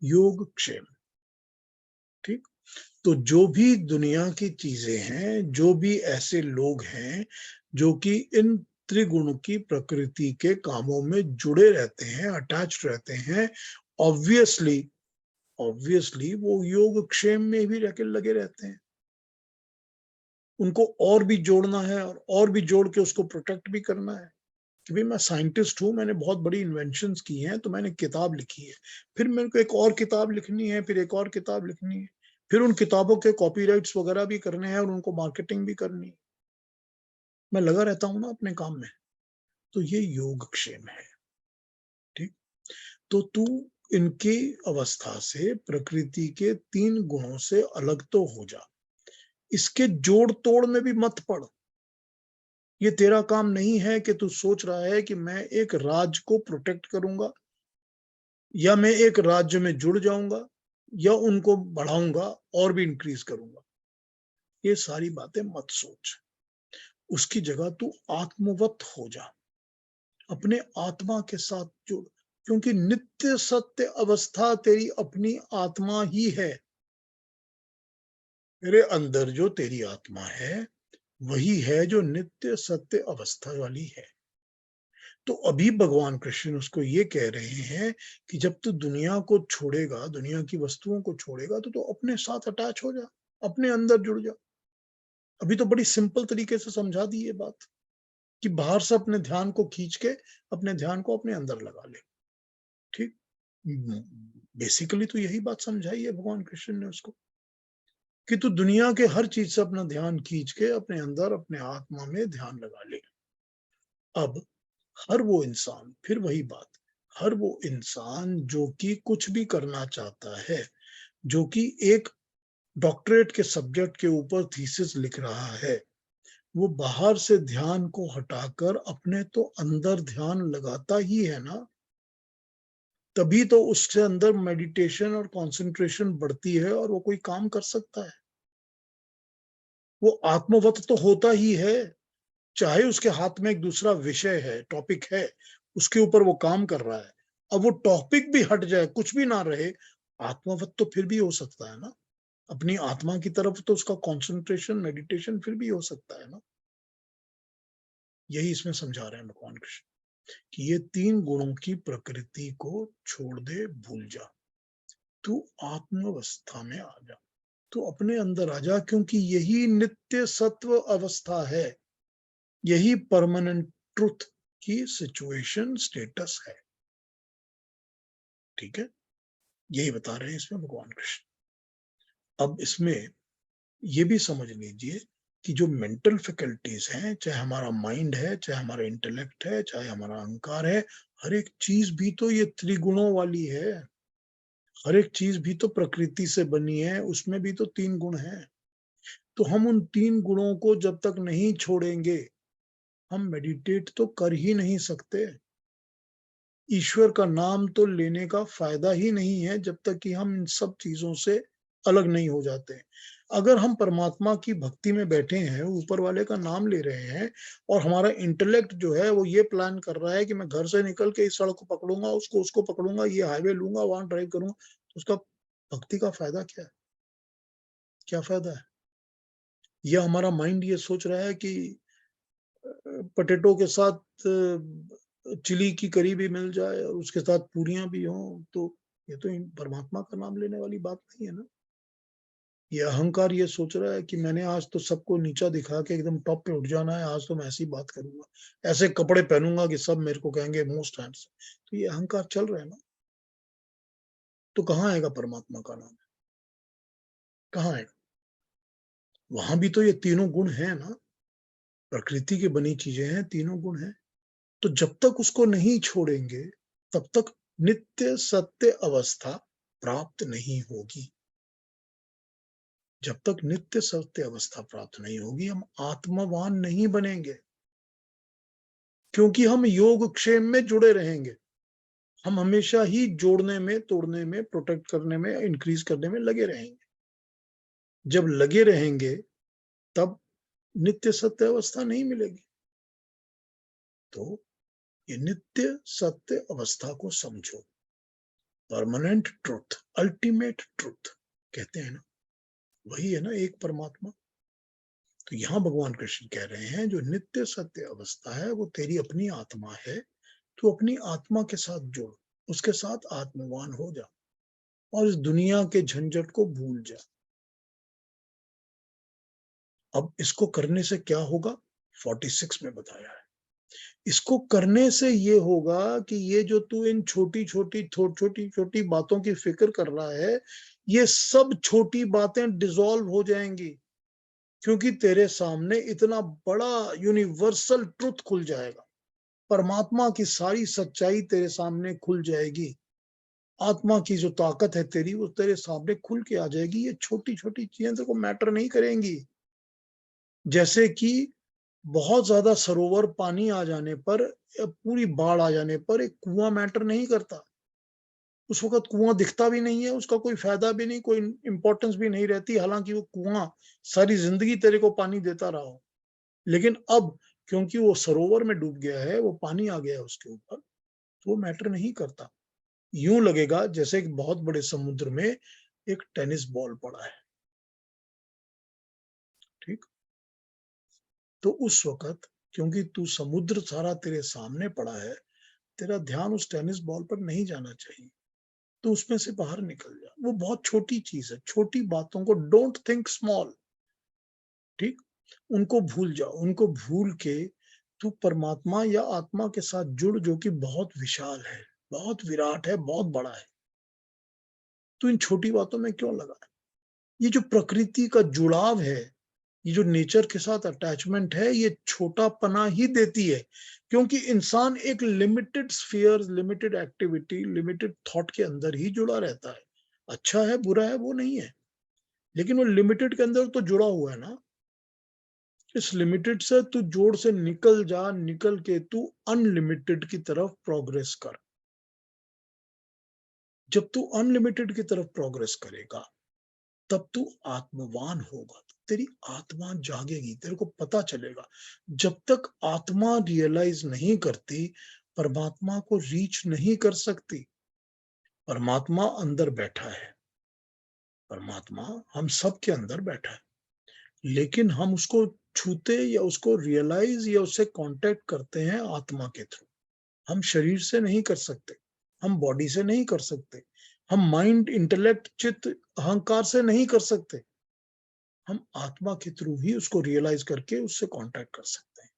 योग क्षेम। ठीक। तो जो भी दुनिया की चीजें हैं, जो भी ऐसे लोग हैं जो कि इन त्रिगुण की प्रकृति के कामों में जुड़े रहते हैं, अटैच रहते हैं, ऑब्वियसली ऑब्वियसली वो योग क्षेम में भी रह के लगे रहते हैं। उनको और भी जोड़ना है, और भी जोड़ के उसको प्रोटेक्ट भी करना है कि भाई मैं साइंटिस्ट हूं, मैंने बहुत बड़ी इन्वेंशंस की हैं, तो मैंने किताब लिखी है, फिर मेरे को एक और किताब लिखनी है, फिर एक और किताब लिखनी है, फिर उन किताबों के कॉपीराइट्स वगैरह भी करने हैं और उनको मार्केटिंग भी करनी है। मैं लगा रहता हूं ना अपने काम में। तो ये योगक्षेम है। ठीक। तो तू इनकी अवस्था से, प्रकृति के 3 गुणों से अलग तो हो जा, इसके जोड़ तोड़ में भी मत पड़। ये तेरा काम नहीं है कि तू सोच रहा है कि मैं एक राज्य को प्रोटेक्ट करूंगा, या मैं एक राज्य में जुड़ जाऊंगा, या उनको बढ़ाऊंगा और भी इंक्रीज करूंगा। ये सारी बातें मत सोच। उसकी जगह तू आत्मवत हो जा, अपने आत्मा के साथ जुड़, क्योंकि नित्य सत्य अवस्था तेरी अपनी आत्मा ही है। तेरे अंदर जो तेरी आत्मा है, वही है जो नित्य सत्य अवस्था वाली है। तो अभी भगवान कृष्ण उसको ये कह रहे हैं कि जब तू दुनिया को छोड़ेगा, दुनिया की वस्तुओं को छोड़ेगा, तो तू अपने साथ अटैच हो जा, अपने अंदर जुड़ जा। अभी तो बड़ी सिंपल तरीके से समझा दी ये बात कि बाहर से अपने ध्यान को खींच के अपने ध्यान को अपने अंदर लगा ले। ठीक। बेसिकली तो यही बात समझाई है भगवान कृष्ण ने उसको, कि तू दुनिया के हर चीज से अपना ध्यान खींच के अपने अंदर, अपने आत्मा में ध्यान लगा ले। अब हर वो इंसान, फिर वही बात, हर वो इंसान जो कि कुछ भी करना चाहता है, जो कि एक डॉक्टरेट के सब्जेक्ट के ऊपर थीसिस लिख रहा है, वो बाहर से ध्यान को हटाकर अपने तो अंदर ध्यान लगाता ही है ना। तभी तो उसके अंदर मेडिटेशन और कंसंट्रेशन बढ़ती है और वो कोई काम कर सकता है। वो आत्मवत तो होता ही है, चाहे उसके हाथ में एक दूसरा विषय है, टॉपिक है, उसके ऊपर वो काम कर रहा है। अब वो टॉपिक भी हट जाए, कुछ भी ना रहे, आत्मवत तो फिर भी हो सकता है ना। अपनी आत्मा की तरफ तो उसका कंसंट्रेशन, मेडिटेशन फिर भी हो सकता है ना। यही इसमें समझा रहे हैं भगवान कृष्ण कि ये 3 गुणों की प्रकृति को छोड़ दे, भूल जा, तू आत्मावस्था में आ जा, तू अपने अंदर आ जा, क्योंकि यही नित्य सत्व अवस्था है, यही परमानेंट ट्रुथ की सिचुएशन, स्टेटस है। ठीक है। यही बता रहे हैं इसमें भगवान कृष्ण। अब इसमें ये भी समझ लीजिए कि जो मेंटल फैकल्टीज हैं, चाहे हमारा माइंड है, चाहे हमारा इंटेलेक्ट है, चाहे हमारा अहंकार है, हर एक चीज भी तो ये त्रिगुणों वाली है। हर एक चीज भी तो प्रकृति से बनी है, उसमें भी तो 3 गुण हैं। तो हम उन 3 गुणों को जब तक नहीं छोड़ेंगे, हम मेडिटेट तो कर ही नहीं सकते। ईश्वर का नाम तो लेने का फायदा ही नहीं है जब तक कि हम इन सब चीजों से अलग नहीं हो जाते हैं। अगर हम परमात्मा की भक्ति में बैठे हैं, ऊपर वाले का नाम ले रहे हैं और हमारा इंटेलेक्ट जो है वो ये प्लान कर रहा है कि मैं घर से निकल के इस सड़क को पकड़ूंगा, उसको पकड़ूंगा, ये हाईवे लूंगा, वहां ड्राइव करूंगा, तो उसका भक्ति का फायदा क्या है? क्या फायदा है? या हमारा माइंड ये सोच रहा है कि पोटैटो के साथ चिली की करी भी मिल जाए और उसके साथ पूरियां भी हों, तो ये तो परमात्मा का नाम लेने वाली बात नहीं है ना। ये अहंकार ये सोच रहा है कि मैंने आज तो सबको नीचा दिखा के एकदम टॉप पे उठ जाना है, आज तो मैं ऐसी बात करूंगा, ऐसे कपड़े पहनूंगा कि सब मेरे को कहेंगे मोस्ट हैंडसम। तो ये अहंकार चल रहा है ना। तो कहाँ आएगा परमात्मा का नाम? कहाँ आएगा? वहां भी तो ये तीनों गुण है ना, प्रकृति की बनी चीजें हैं, तीनों गुण हैं। तो जब तक उसको नहीं छोड़ेंगे, तब तक नित्य सत्य अवस्था प्राप्त नहीं होगी। जब तक नित्य सत्य अवस्था प्राप्त नहीं होगी, हम आत्मवान नहीं बनेंगे, क्योंकि हम योगक्षेम में जुड़े रहेंगे। हम हमेशा ही जोड़ने में, तोड़ने में, प्रोटेक्ट करने में, इंक्रीज करने में लगे रहेंगे। जब लगे रहेंगे, तब नित्य सत्य अवस्था नहीं मिलेगी। तो ये नित्य सत्य अवस्था को समझो। परमानेंट ट्रुथ, अल्टीमेट ट्रुथ कहते हैं ना, वही है ना एक परमात्मा। तो यहाँ भगवान कृष्ण कह रहे हैं जो नित्य सत्य अवस्था है वो तेरी अपनी आत्मा है। तू अपनी आत्मा के साथ जुड़, उसके साथ आत्मवान हो जा और इस दुनिया के झंझट को भूल जा। अब इसको करने से क्या होगा? 46 में बताया है। इसको करने से ये होगा कि ये जो तू इन छोटी बातों की फिक्र कर रहा है, ये सब छोटी बातें डिसॉल्व हो जाएंगी, क्योंकि तेरे सामने इतना बड़ा यूनिवर्सल ट्रुथ खुल जाएगा। परमात्मा की सारी सच्चाई तेरे सामने खुल जाएगी। आत्मा की जो ताकत है तेरी, वो तेरे सामने खुल के आ जाएगी। ये छोटी छोटी चीजें तेरे को मैटर नहीं करेंगी। जैसे कि बहुत ज्यादा सरोवर पानी आ जाने पर, पूरी बाढ़ आ जाने पर एक कुआं मैटर नहीं करता। उस वक्त कुआं दिखता भी नहीं है, उसका कोई फायदा भी नहीं, कोई इंपॉर्टेंस भी नहीं रहती, हालांकि वो कुआं सारी जिंदगी तेरे को पानी देता रहा हो। लेकिन अब क्योंकि वो सरोवर में डूब गया है, वो पानी आ गया है उसके ऊपर, तो वो मैटर नहीं करता। यूं लगेगा जैसे एक बहुत बड़े समुद्र में एक टेनिस बॉल पड़ा है। ठीक। तो उस वक्त क्योंकि तू समुद्र सारा तेरे सामने पड़ा है, तेरा ध्यान उस टेनिस बॉल पर नहीं जाना चाहिए। तो उसमें से बाहर निकल जा। वो बहुत छोटी चीज है। छोटी बातों को डोंट थिंक स्मॉल। ठीक। उनको भूल जाओ। उनको भूल के तू परमात्मा या आत्मा के साथ जुड़, जो कि बहुत विशाल है, बहुत विराट है, बहुत बड़ा है। तो इन छोटी बातों में क्यों लगा है? ये जो प्रकृति का जुड़ाव है, ये जो नेचर के साथ अटैचमेंट है, ये छोटा पना ही देती है। क्योंकि इंसान एक limited sphere, limited activity, limited thought के अंदर ही जुड़ा रहता है। अच्छा है बुरा है वो नहीं है, लेकिन वो लिमिटेड के अंदर तो जुड़ा हुआ है ना। इस लिमिटेड से तू जोड़ से निकल जा, निकल के तू अनलिमिटेड की तरफ प्रोग्रेस कर। जब तू अनलिमिटेड की तरफ प्रोग्रेस करेगा, तब तू आत्मवान होगा। तेरी आत्मा जागेगी, तेरे को पता चलेगा। जब तक आत्मा रियलाइज नहीं करती, परमात्मा को रीच नहीं कर सकती। परमात्मा अंदर बैठा है। परमात्मा हम सब के अंदर बैठा है, लेकिन हम उसको छूते या उसको रियलाइज या उससे कांटेक्ट करते हैं आत्मा के थ्रू। हम शरीर से नहीं कर सकते, हम बॉडी से नहीं कर सकते, हम माइंड, इंटेलेक्ट, चित्त, अहंकार से नहीं कर सकते। हम आत्मा के थ्रू ही उसको रियलाइज करके उससे कांटेक्ट कर सकते हैं।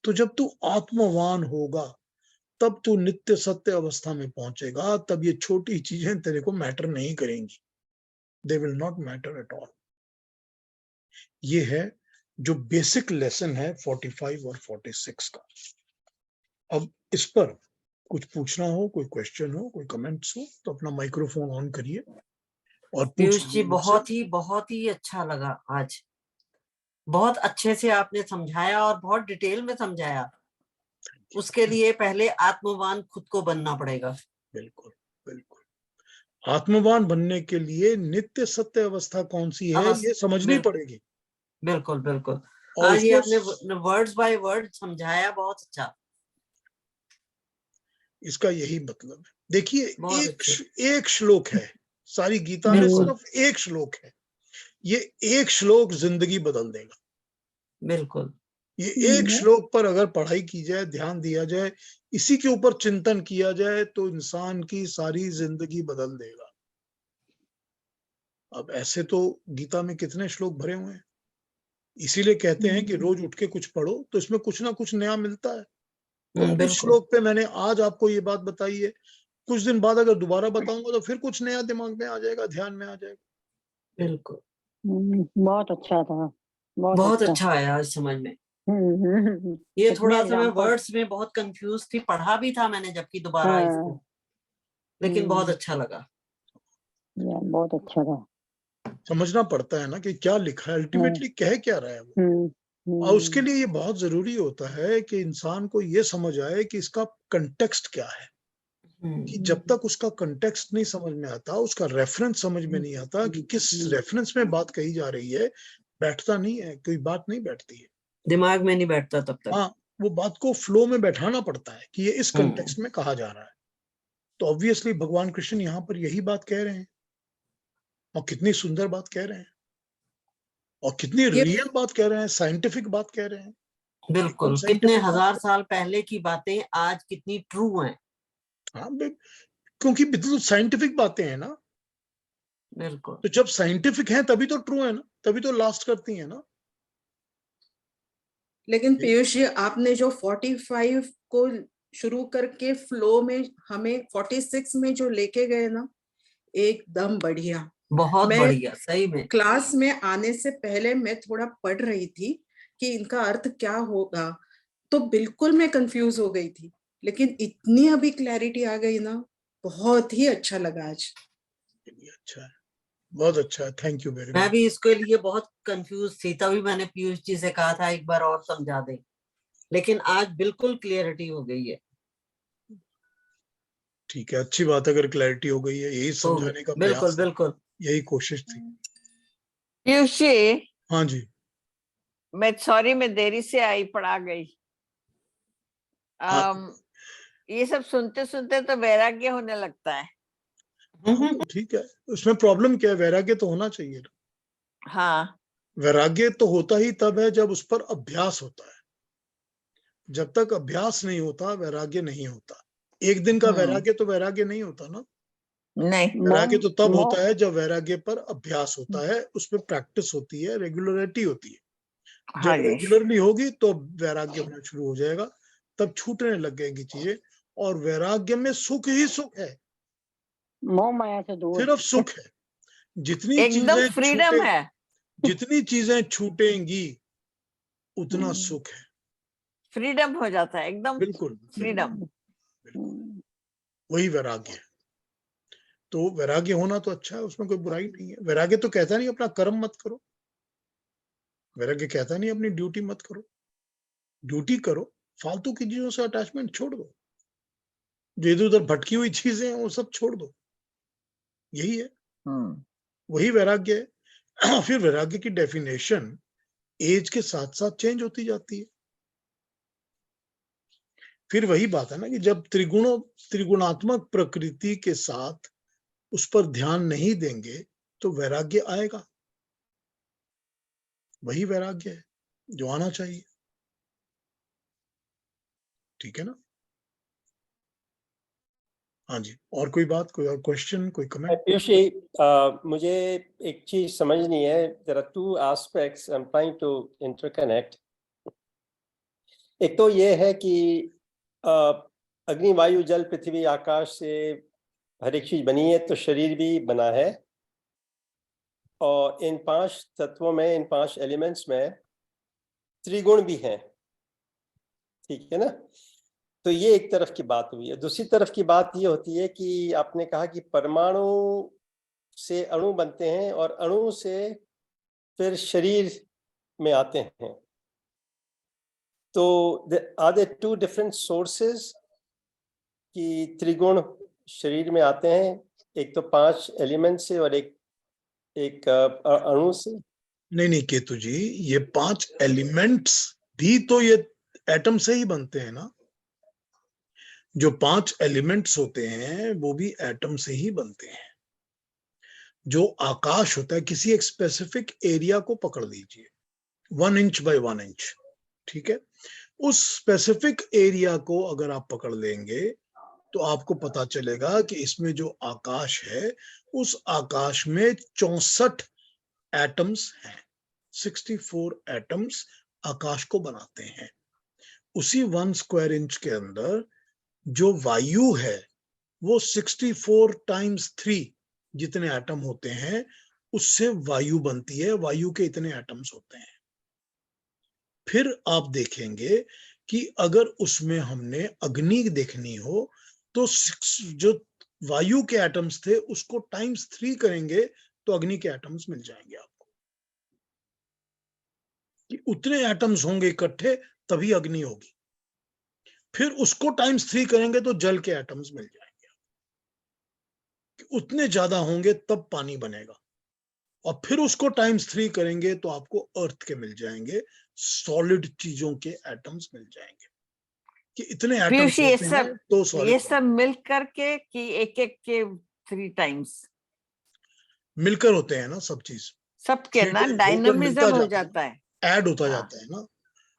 तो जब तू आत्मवान होगा, तब तू नित्य सत्य अवस्था में पहुंचेगा। तब ये छोटी चीजें तेरे को मैटर नहीं करेंगी। They will not matter at all. ये है जो बेसिक लेसन है 45 और 46 का। अब इस पर कुछ पूछना हो, कोई क्वेश्चन हो, कोई कमेंट्स हो, तो अपना माइक्रोफोन ऑन करिए और पूछ पीयूष जी, लीजिए मुझसे। बहुत ही अच्छा लगा आज। बहुत अच्छे से आपने समझाया और बहुत डिटेल में समझाया। उसके लिए पहले आत्मवान खुद को बनना पड़ेगा। बिल्कुल बिल्कुल। आत्मवान बनने के लिए नित्य सत्य अवस्था कौन सी है ये समझनी पड़ेगी। बिल्कुल बिल्कुल। और आज ये उसको आपने वर्ड्स बाय वर्ड समझाया, बहुत अच्छा। इसका यही मतलब है। देखिए बहुत अच्छे। एक श्लोक है, सारी गीता में बिल्कुल सिर्फ एक श्लोक है। ये एक श्लोक जिंदगी बदल देगा। बिल्कुल। ये एक श्लोक पर अगर पढ़ाई की जाए, ध्यान दिया जाए, इसी के ऊपर चिंतन किया जाए तो इंसान की सारी जिंदगी बदल देगा। अब ऐसे तो गीता में कितने श्लोक भरे हुए हैं, इसीलिए कहते हैं कि रोज उठ के कुछ पढ़ो तो इसमें कुछ ना कुछ नया मिलता है। तो अब इस बिल्कुल श्लोक पे मैंने आज आपको ये बात बताई है, कुछ दिन बाद अगर दोबारा बताऊंगा तो फिर कुछ नया दिमाग में आ जाएगा, ध्यान में आ जाएगा। बिल्कुल। बहुत अच्छा था, बहुत अच्छा आया आज समझ में। ये थोड़ा सा मैं वर्ड्स में बहुत कंफ्यूज थी, पढ़ा भी था मैंने जबकि दोबारा इसको, लेकिन बहुत अच्छा लगा। बहुत अच्छा था। समझना पड़ता है ना कि क्या लिखा है, अल्टीमेटली कह क्या रहा है वो। और उसके लिए ये बहुत जरूरी होता है कि इंसान को ये समझ आए कि इसका कंटेक्स्ट क्या है। कि जब तक उसका कंटेक्स्ट नहीं समझ में आता, उसका रेफरेंस समझ में नहीं आता कि किस रेफरेंस में बात कही जा रही है, बैठता नहीं है, कोई बात नहीं बैठती है, दिमाग में नहीं बैठता तब तक। हाँ, वो बात को फ्लो में बैठाना पड़ता है कि ये इस कंटेक्स्ट में कहा जा रहा है। तो ऑब्वियसली भगवान कृष्ण यहाँ पर यही बात कह रहे हैं, और कितनी सुंदर बात कह रहे हैं, और कितनी रियल बात कह रहे हैं, साइंटिफिक बात कह रहे हैं। बिल्कुल, कितने हजार साल पहले की बातें आज कितनी ट्रू हैं। हाँ, क्योंकि बिल्कुल साइंटिफिक बातें हैं ना। बिल्कुल। तो जब साइंटिफिक है तभी तो ट्रू है ना, तभी तो लास्ट करती है ना। लेकिन पीयूष जी, आपने जो 45 को शुरू करके फ्लो में हमें 46 में जो लेके गए ना, एकदम बढ़िया। बहुत बढ़िया, सही में। क्लास में आने से पहले मैं थोड़ा पढ़ रही थी कि इनका अर्थ क्या होगा, तो बिल्कुल मैं कंफ्यूज हो गई थी, लेकिन इतनी अभी क्लैरिटी आ गई ना, बहुत ही अच्छा लगा आज। अच्छा है, बहुत अच्छा है, थैंक यू वेरी मच। मैं भी इसके लिए बहुत कंफ्यूज थी, तभी मैंने पीयूष जी से कहा था एक बार और समझा दें, लेकिन आज बिल्कुल क्लियरिटी हो गई है। ठीक है, अच्छी बात है अगर क्लैरिटी हो गई है, यही समझाने का बिल्कुल प्रयास था, बिल्कुल, यही कोशिश थी। पीयूष जी, हाँ जी, मैं देरी से आई, पढ़ा गई। हाँ ये सब सुनते सुनते तो वैराग्य होने लगता है। तो ठीक है, उसमें प्रॉब्लम क्या है, वैराग्य तो होना चाहिए ना। हाँ, वैराग्य तो होता ही तब है जब उस पर अभ्यास होता है। जब तक अभ्यास नहीं होता वैराग्य नहीं होता। एक दिन का वैराग्य तो वैराग्य नहीं होता ना। नहीं, वैराग्य तो तब होता है जब वैराग्य पर अभ्यास होता है, उसमें प्रैक्टिस होती है, रेगुलरिटी होती है। हाँ जब जी, रेगुलरली होगी तो वैराग्य होना शुरू हो जाएगा, तब छूटने लग जाएंगी चीजें। और वैराग्य में सुख ही सुख है, मोह माया से दूर, सिर्फ सुख है। जितनी एकदम चीजें फ्रीडम है। जितनी चीजें छूटेंगी उतना सुख है। फ्रीडम हो जाता है, एकदम बिल्कुल फ्रीडम। वही वैराग्य है। तो वैराग्य होना तो अच्छा है, उसमें कोई बुराई नहीं है। वैराग्य तो कहता नहीं अपना कर्म मत करो, वैराग्य कहता नहीं अपनी ड्यूटी मत करो। ड्यूटी करो, फालतू की चीजों से अटैचमेंट छोड़ दो, जो इधर उधर भटकी हुई चीजें हैं वो सब छोड़ दो, यही है, वही वैराग्य है। फिर वैराग्य की डेफिनेशन एज के साथ साथ चेंज होती जाती है। फिर वही बात है ना कि जब त्रिगुणात्मक प्रकृति के साथ उस पर ध्यान नहीं देंगे तो वैराग्य आएगा। वही वैराग्य है जो आना चाहिए, ठीक है ना। हाँ जी, और कोई बात, कोई और क्वेश्चन, कोई कमेंट? पीयूष जी, मुझे एक चीज समझ नहीं है। There are two aspects I am trying to interconnect. एक तो ये है कि अग्नि, वायु, जल, पृथ्वी, आकाश से हर एक चीज बनी है, तो शरीर भी बना है। और इन 5 तत्वों में, इन 5 एलिमेंट्स में त्रिगुण भी हैं, ठीक है ना। तो ये एक तरफ की बात हुई है। दूसरी तरफ की बात ये होती है कि आपने कहा कि परमाणु से अणु बनते हैं और अणु से फिर शरीर में आते हैं। तो आर देयर 2 डिफरेंट सोर्सेज कि त्रिगुण शरीर में आते हैं, एक तो 5 एलिमेंट से और एक अणु से। नहीं केतु जी, ये 5 एलिमेंट्स भी तो ये एटम से ही बनते हैं ना। जो 5 एलिमेंट्स होते हैं वो भी एटम से ही बनते हैं। जो आकाश होता है, किसी एक स्पेसिफिक एरिया को पकड़ लीजिए, 1 इंच बाय 1 इंच, ठीक है। उस स्पेसिफिक एरिया को अगर आप पकड़ लेंगे तो आपको पता चलेगा कि इसमें जो आकाश है उस आकाश में 64 एटम्स हैं। 64 एटम्स आकाश को बनाते हैं। उसी 1 स्क्वायर इंच के अंदर जो वायु है वो 64 टाइम्स 3 जितने एटम होते हैं उससे वायु बनती है। वायु के इतने एटम्स होते हैं। फिर आप देखेंगे कि अगर उसमें हमने अग्नि देखनी हो तो जो वायु के एटम्स थे उसको टाइम्स 3 करेंगे तो अग्नि के एटम्स मिल जाएंगे आपको। कि उतने एटम्स होंगे इकट्ठे तभी अग्नि होगी। फिर उसको टाइम्स 3 करेंगे तो जल के एटम्स मिल जाएंगे। उतने ज्यादा होंगे तब पानी बनेगा। और फिर उसको टाइम्स 3 करेंगे तो आपको अर्थ के मिल जाएंगे, सॉलिड चीजों के एटम्स मिल जाएंगे। कि इतने एटम्स होते हैं तो सॉलिड। ये सब मिल करके कि एक के 3 टाइम्स मिलकर होते हैं ना सब चीज। सबके ना डायनामिज्म हो जाता है, ऐड होता जाता है ना।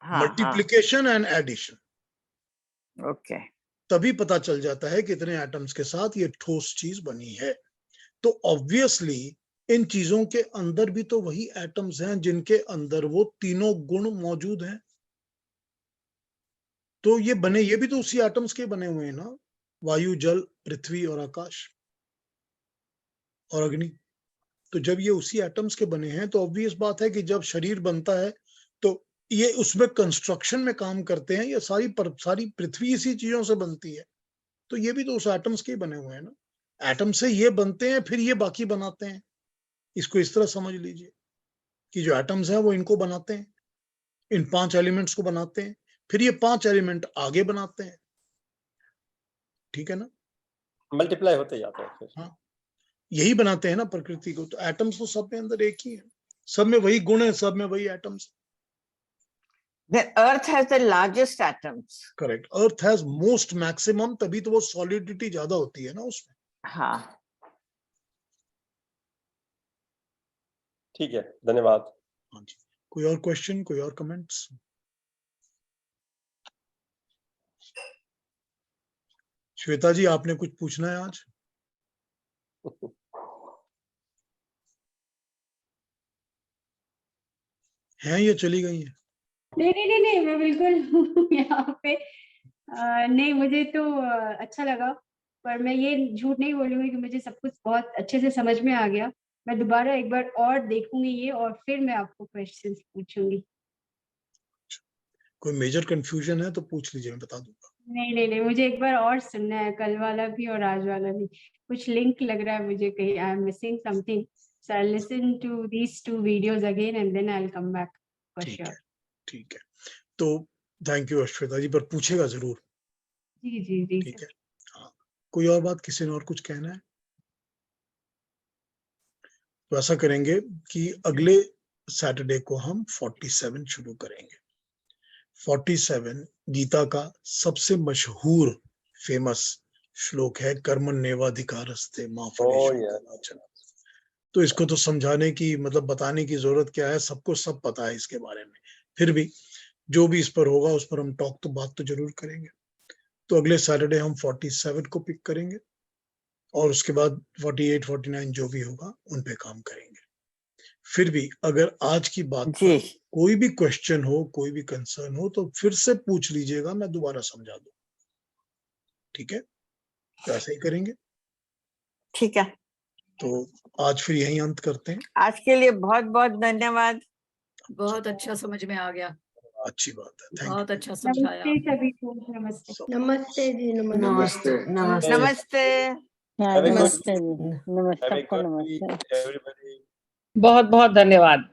हाँ, मल्टीप्लिकेशन एंड एडिशन। ओके। तभी पता चल जाता है कि इतने एटम्स के साथ ये ठोस चीज बनी है। तो ऑब्वियसली इन चीजों के अंदर भी तो वही एटम्स हैं जिनके अंदर वो तीनों गुण मौजूद हैं। तो ये भी तो उसी एटम्स के बने हुए हैं ना। वायु, जल, पृथ्वी और आकाश और अग्नि। तो जब ये उसी एटम्स के बने हैं तो ऑब्वियस बात है कि जब शरीर बनता है तो ये उसमें कंस्ट्रक्शन में काम करते हैं। ये सारी पृथ्वी इसी चीजों से बनती है। तो ये भी तो उस एटम्स के बने हुए हैं ना। एटम से ये बनते हैं फिर ये बाकी बनाते हैं। इसको इस तरह समझ लीजिए कि जो एटम्स हैं वो इनको बनाते हैं, इन 5 एलिमेंट्स को बनाते हैं, फिर ये 5 एलिमेंट आगे बनाते हैं। ठीक है ना। मल्टीप्लाई होते जाते हैं फिर। हाँ, यही बनाते हैं ना प्रकृति को। तो एटम्स तो सब में अंदर एक ही है, सब में वही गुण है, सब में वही atoms. The earth has the largest atoms. Correct. Earth has most maximum, तभी तो वो सॉलिडिटी ज्यादा होती है ना उसमें। हाँ, ठीक है, धन्यवाद। हाँ जी। कोई और क्वेश्चन, कोई और कमेंट्स? श्वेता जी, आपने कुछ पूछना है आज? हैं ये चली गई है? नहीं, मैं बिल्कुल हूँ यहाँ पे। नहीं, मुझे तो अच्छा लगा, पर मैं ये झूठ नहीं बोलूंगी कि मुझे सब कुछ बहुत अच्छे से समझ में आ गया। मैं दोबारा एक बार और देखूंगी ये, और फिर मैं आपको क्वेश्चंस पूछूंगी। कोई मेजर कंफ्यूजन है तो पूछ लीजिए, मैं बता दूंगा। नहीं, मुझे एक बार और सुनना है, कल वाला भी और आज वाला भी। कुछ लिंक लग रहा है मुझे, कहीं I am missing something, so I listen to these 2 videos again and then I will come back for sure. ठीक है। तो थैंक यू श्वेता जी, पर पूछेगा जरूर। जी ठीक है। हाँ, कोई और बात, किसी ने और कुछ कहना है? तो ऐसा करेंगे कि अगले सैटरडे को हम 47 शुरू करेंगे। 47 गीता का सबसे मशहूर फेमस श्लोक है, कर्मण्येवाधिकारस्ते मा फलेषु कदाचन। तो इसको तो समझाने की, मतलब बताने की जरूरत क्या है, सबको सब पता है इसके बारे में। फिर भी जो भी इस पर होगा उस पर हम बात तो जरूर करेंगे। तो अगले सैटरडे हम 47 को पिक करेंगे और उसके बाद 48, 49 जो भी होगा उन पे काम करेंगे। फिर भी अगर आज की बात पर कोई भी क्वेश्चन हो, कोई भी कंसर्न हो तो फिर से पूछ लीजिएगा, मैं दोबारा समझा दूं। ठीक है, तो ऐसा ही करेंगे। ठीक है। तो आज फिर यहीं अंत करते हैं। आज के लिए बहुत बहुत धन्यवाद। बहुत अच्छा समझ में आ गया। अच्छी बात है, थैंक बहुत यू। अच्छा समझाया। नमस्ते सभी को। नमस्ते। नमस्ते जी। नमस्ते। नमस्ते। नमस्ते। Have a good नमस्ते जी। Have a नमस्ते good नमस्ते। week, everybody. बहुत बहुत धन्यवाद।